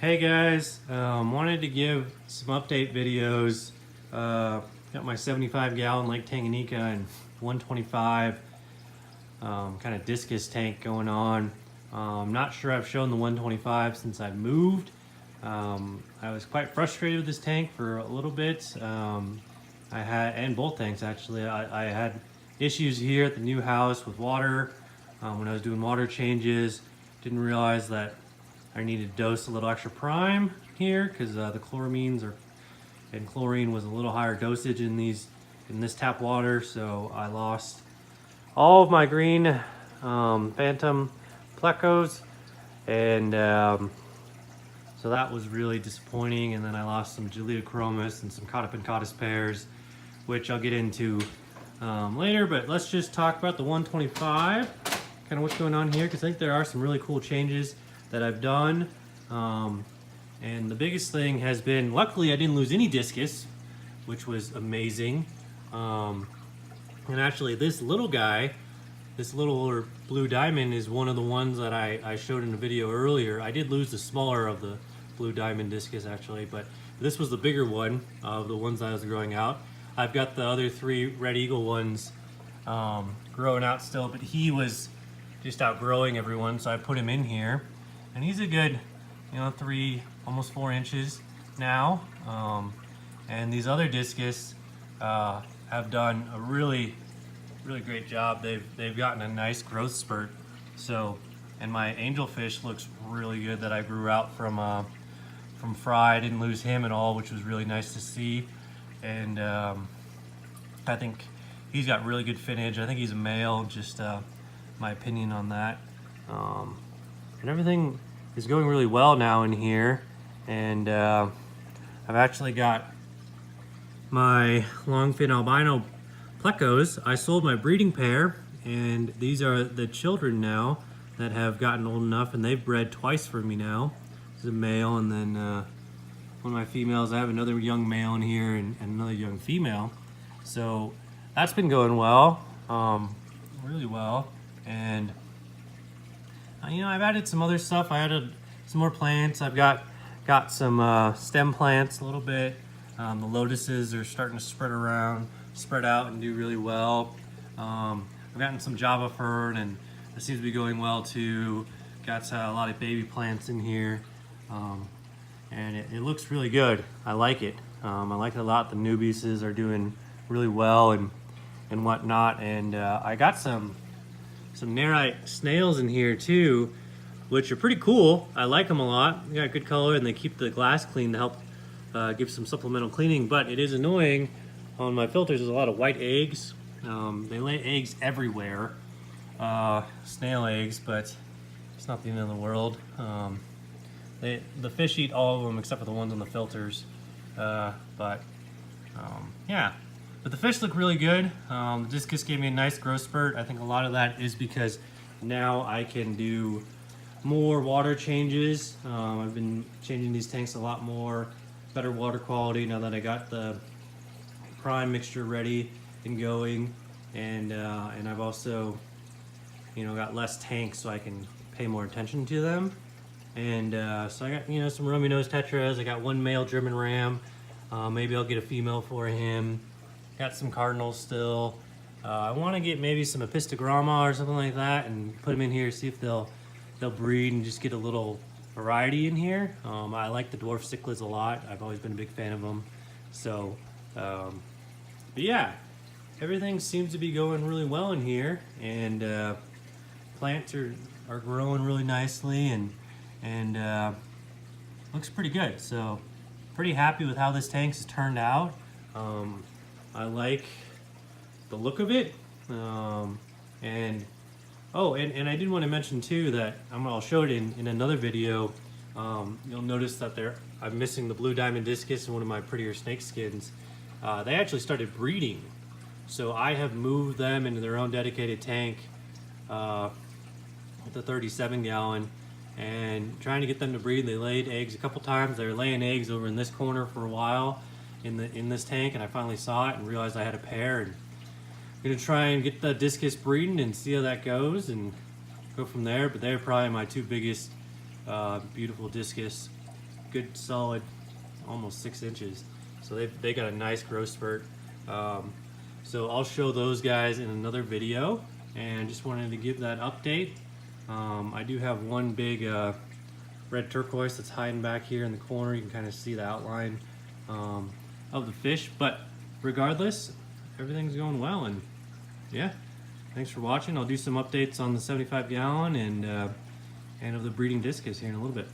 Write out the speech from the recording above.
Hey guys, wanted to give some update videos. Got my 75 gallon Lake Tanganyika and 125 kind of discus tank going on. I'm not sure I've shown the 125 since I moved. I was quite frustrated with this tank for a little bit. And both tanks actually. I had issues here at the new house with water when I was doing water changes. Didn't realize that I needed to dose a little extra prime here because the chloramines and chlorine was a little higher dosage in this tap water, so I lost all of my green phantom plecos, and so that was really disappointing. And then I lost some geliochromis and some caudopencatus pairs, which I'll get into later. But let's just talk about the 125, kind of what's going on here, because I think there are some really cool changes that I've done. And the biggest thing has been, luckily I didn't lose any discus, which was amazing. And actually this little guy, this little blue diamond, is one of the ones that I showed in a video earlier. I did lose the smaller of the blue diamond discus actually, but this was the bigger one of the ones that I was growing out. I've got the other three red eagle ones growing out still, but he was just outgrowing everyone, so I put him in here. And he's a good, 3, almost 4 inches now. And these other discus have done a really great job. They've gotten a nice growth spurt. So, and my angelfish looks really good that I grew out from Fry. I didn't lose him at all, which was really nice to see. And I think he's got really good finnage. I think he's a male, just my opinion on that. And everything is going really well now in here. And I've actually got my longfin albino plecos. I sold my breeding pair, and these are the children now that have gotten old enough, and they've bred twice for me now. This is a male, and then one of my females. I have another young male in here and another young female. So that's been going well, really well. And I've added some other stuff. I added some more plants. I've got some stem plants a little bit. The lotuses are starting to spread out and do really well. I've gotten some Java fern, and it seems to be going well too. Got a lot of baby plants in here, and it looks really good. I like it. I like it a lot. The nubises are doing really well and whatnot. And I got some nerite snails in here too, which are pretty cool. I like them a lot. They got good color, and they keep the glass clean to help give some supplemental cleaning. But it is annoying on my filters. There's a lot of white eggs. They lay eggs everywhere, snail eggs, but it's not the end of the world. The fish eat all of them except for the ones on the filters. Yeah. But the fish look really good. The discus gave me a nice growth spurt. I think a lot of that is because now I can do more water changes. I've been changing these tanks a lot more, better water quality now that I got the prime mixture ready and going. And I've also, got less tanks, so I can pay more attention to them. And so I got, some Romy nose tetras. I got one male German ram. Maybe I'll get a female for him. Got some cardinals still. I want to get maybe some apistogramma or something like that and put them in here, see if they'll breed and just get a little variety in here. I like the dwarf cichlids a lot. I've always been a big fan of them. So, but yeah, everything seems to be going really well in here, and plants are growing really nicely, and looks pretty good. So, pretty happy with how this tank has turned out. I like the look of it, and I did want to mention too that I'll show it in another video. You'll notice that I'm missing the blue diamond discus and one of my prettier snake skins. They actually started breeding, so I have moved them into their own dedicated tank with the 37 gallon, and trying to get them to breed. They laid eggs a couple times. They were laying eggs over in this corner for a while in this tank, and I finally saw it and realized I had a pair, and I'm gonna try and get the discus breeding and see how that goes and go from there. But they're probably my two biggest beautiful discus good solid, almost 6 inches. So they got a nice growth spurt. So I'll show those guys in another video, and just wanted to give that update. I do have one big red turquoise that's hiding back here in the corner. You can kind of see the outline of the fish, but regardless, everything's going well. And yeah, thanks for watching. I'll do some updates on the 75 gallon and of the breeding discus here in a little bit.